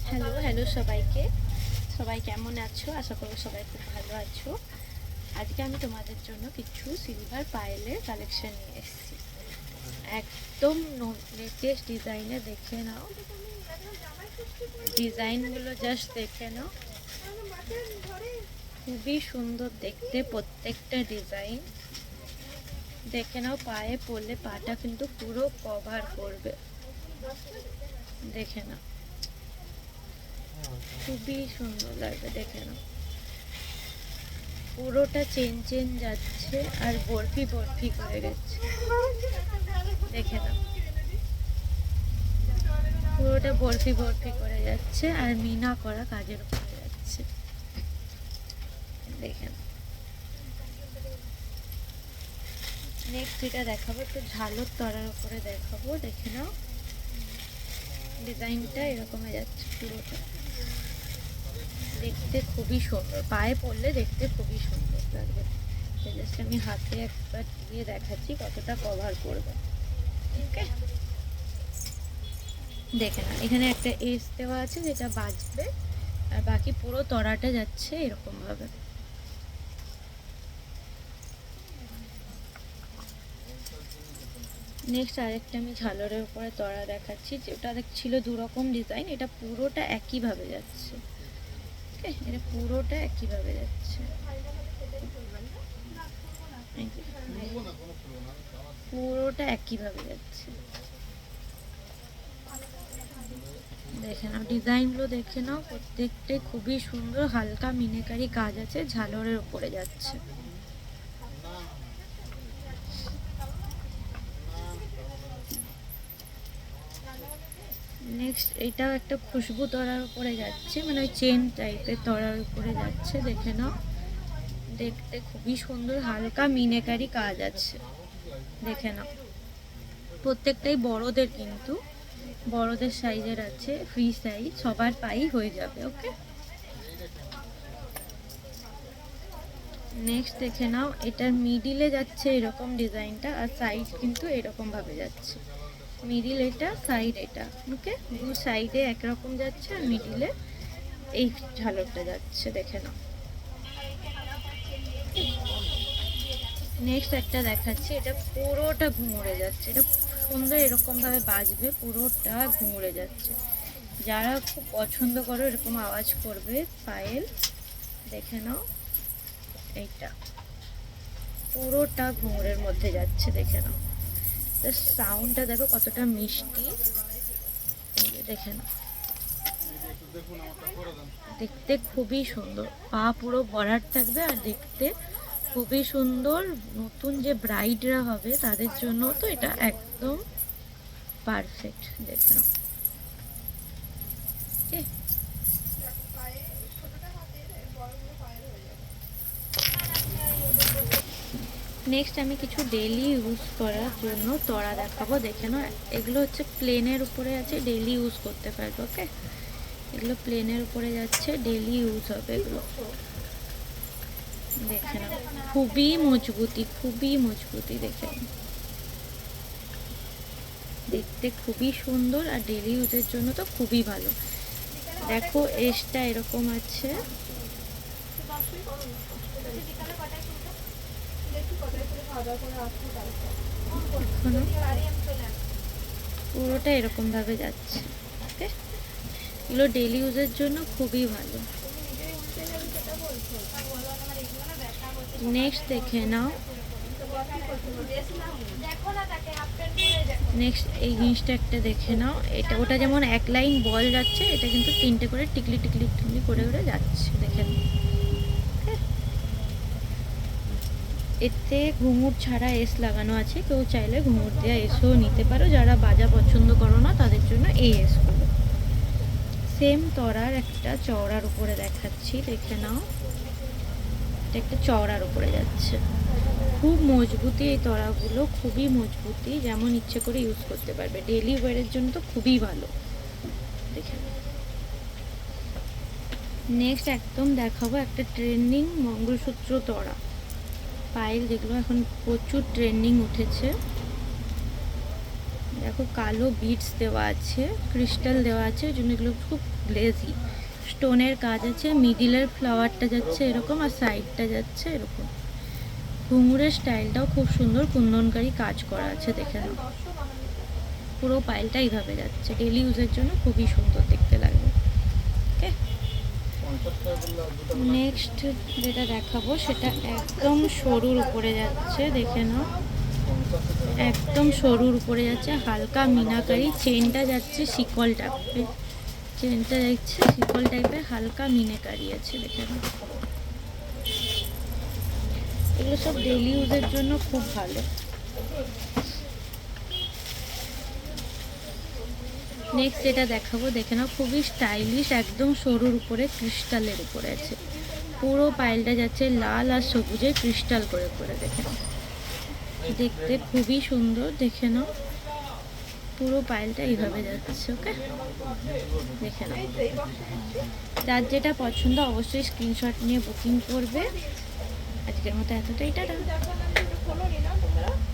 Hello hello সবাইকে। সবাই কেমন আছো? আশা করি সবাই খুব ভালো আছো। আজকে আমি তোমাদের জন্য কিছু সিলভার পায়েলের কালেকশন নিয়ে এসেছি। একদম লেটেস্ট ডিজাইনে দেখে নাও, ডিজাইনগুলো জাস্ট দেখে নাও, খুবই সুন্দর দেখতে প্রত্যেকটা ডিজাইন। দেখে নাও, পায়ে পরলে পাটা কিন্তু পুরো কভার করবে। দেখে নাও, খুবই সুন্দর লাগবে। দেখে নাও, পুরোটা চেন চেন যাচ্ছে আর বরফি বরফি করে গেছে। দেখে নাও, পুরোটা বরফি বরফি করে যাচ্ছে আর মিনা করা কাজের উপরে যাচ্ছে। দেখে নাও, নেক্সট যেটা দেখাবো একটু ঝালর তরার উপরে দেখাবো। দেখে নাও, ডিজাইনটা এরকমই যাচ্ছে পুরোটা। দেখতে খুবই সুন্দর, পায়ে পরলে দেখতে খুবই সুন্দর লাগবে। জাস্ট আমি হাতে একবার দিয়ে দেখাচ্ছি কতটা কভার করবে। ওকে, দেখে না, এখানে একটা এস দেওয়া আছে যেটা বাজবে, আর বাকি পুরো তরাটা যাচ্ছে এরকম ভাবে। নেক্সট আরেকটা আমি ঝালরের উপরে তরা দেখাচ্ছি, যেটা ছিল দুরকম ডিজাইন, এটা পুরোটা একইভাবে যাচ্ছে। ওকে, এটা পুরোটা একইভাবে যাচ্ছে, পুরোটা একইভাবে যাচ্ছে। দেখে নাও, ডিজাইনগুলো দেখে নাও, প্রত্যেকটাই খুবই সুন্দর। হালকা মিনেকারি কাজ আছে, ঝালরের উপরে যাচ্ছে। নেক্সট এটাও একটা খুশবু তরার উপরে যাচ্ছে, মানে ওই চেন টাইপের তরার উপরে যাচ্ছে। দেখে নাও, দেখতে খুবই সুন্দর, হালকা মিনেকারি কাজ আছে। দেখে নাও, প্রত্যেকটাই বড়দের, কিন্তু বড়দের সাইজের আছে, ফ্রি সাইজ, সবার পাই হয়ে যাবে। ওকে, নেক্সট দেখে নাও, এটার মিডিলে যাচ্ছে এরকম ডিজাইনটা, আর সাইড কিন্তু এরকম ভাবে যাচ্ছে। মিডিল এটা, সাইড এটা। ওকে, দু সাইডে একরকম যাচ্ছে আর মিডিলে এই ঝালরটা যাচ্ছে। দেখে নাও, নেক্সট একটা দেখাচ্ছি, এটা পুরোটা ঘুমড়ে যাচ্ছে। এটা সুন্দর এরকম ভাবে বাজবে, পুরোটা ঘুমড়ে যাচ্ছে। যারা খুব পছন্দ করো এরকম আওয়াজ করবে পায়েল, দেখে নাও, এইটা পুরোটা ঘুমড়ের মধ্যে যাচ্ছে। দেখে নাও, সাউন্ডটা দেখো কতটা মিষ্টি। দেখে নাও, দেখতে খুবই সুন্দর, পা পুরো ভরাট থাকবে আর দেখতে খুবই সুন্দর। নতুন যে ব্রাইডরা হবে তাদের জন্য তো এটা একদম পারফেক্ট। দেখে নাও, নেক্সট আমি কিছু ডেলি ইউজ করার জন্য তরা দেখাবো। দেখে নাও, এগুলো হচ্ছে প্লেনের উপরে আছে, ডেলি ইউজ করতে পারবো। ওকে, এগুলো প্লেনের উপরে যাচ্ছে, ডেলি ইউজ হবে এগুলো। দেখে নাও, খুবই মজবুতি, খুবই মজবুতি। দেখে নাও, দেখতে খুবই সুন্দর আর ডেলি ইউজের জন্য তো খুবই ভালো। দেখো, এসটা এরকম আছে, পুরোটা এরকম ভাবে যাচ্ছে। ওকে, এগুলো ডেলি ইউজের জন্য খুবই ভালো। নেক্সট দেখে নাও, নেক্সট এই জিনিসটা একটা দেখে নাও, এটা ওটা যেমন এক লাইন বল যাচ্ছে, এটা কিন্তু তিনটে করে টিকলি টিকলি টিকলি করে করে যাচ্ছে। দেখে নাও, এতে ঘুঙুর ছাড়া এস লাগানো আছে, কেউ চাইলে ঘুঙুর দেওয়া এসও নিতে পারো। যারা বাজা পছন্দ করো না তাদের জন্য এই এসগুলো। সেম তরার একটা চওড়ার উপরে দেখাচ্ছি। দেখে নাও, এটা একটা চওড়ার উপরে যাচ্ছে, খুব মজবুতি এই তরাগুলো, খুবই মজবুতি, যেমন ইচ্ছে করে ইউজ করতে পারবে। ডেলি ওয়ারের জন্য তো খুবই ভালো। দেখে নাও, নেক্সট একদম দেখাবো একটা ট্রেন্ডিং মঙ্গলসূত্র তরা পায়েল, যেগুলো এখন প্রচুর ট্রেন্ডিং উঠেছে। দেখো কালো বিটস দেওয়া আছে, ক্রিস্টাল দেওয়া আছে, ওই জন্য এগুলো খুব গ্লেজি। স্টোনের কাজ আছে, মিডিলের ফ্লাওয়ারটা যাচ্ছে এরকম আর সাইডটা যাচ্ছে এরকম। ঘুঙুরের স্টাইলটাও খুব সুন্দর, কুন্দনকারী কাজ করা আছে, দেখে নাও। পুরো পাইলটা এইভাবে যাচ্ছে, ডেলি ইউজের জন্য খুবই সুন্দর দেখতে লাগবে। ওকে, নেক্সট যেটা দেখাবো সেটা একদম সরুর উপরে যাচ্ছে, দেখে নাও। একদম সরুর উপরে যাচ্ছে, হালকা মিনাকারি, চেনটা যাচ্ছে শিকল টাইপের, চেনটা যাচ্ছে শিকল টাইপের, হালকা মিনাকারি আছে, দেখে নাও। এগুলো সব ডেলি ইউজের জন্য খুব ভালো। নেক্সট যেটা দেখাবো দেখে নাও, খুবই স্টাইলিশ, একদম সরুর উপরে ক্রিস্টালের উপরে আছে। পুরো পাইলটা যাচ্ছে লাল আর সবুজের ক্রিস্টাল করে করে, দেখে নাও। দেখতে খুবই সুন্দর, দেখে নাও। পুরো পাইলটা এইভাবে যাচ্ছে। ওকে, দেখে নাও। যার যেটা পছন্দ অবশ্যই স্ক্রিনশট নিয়ে বুকিং করবে। আজকের মতো এতটাই, টাটা।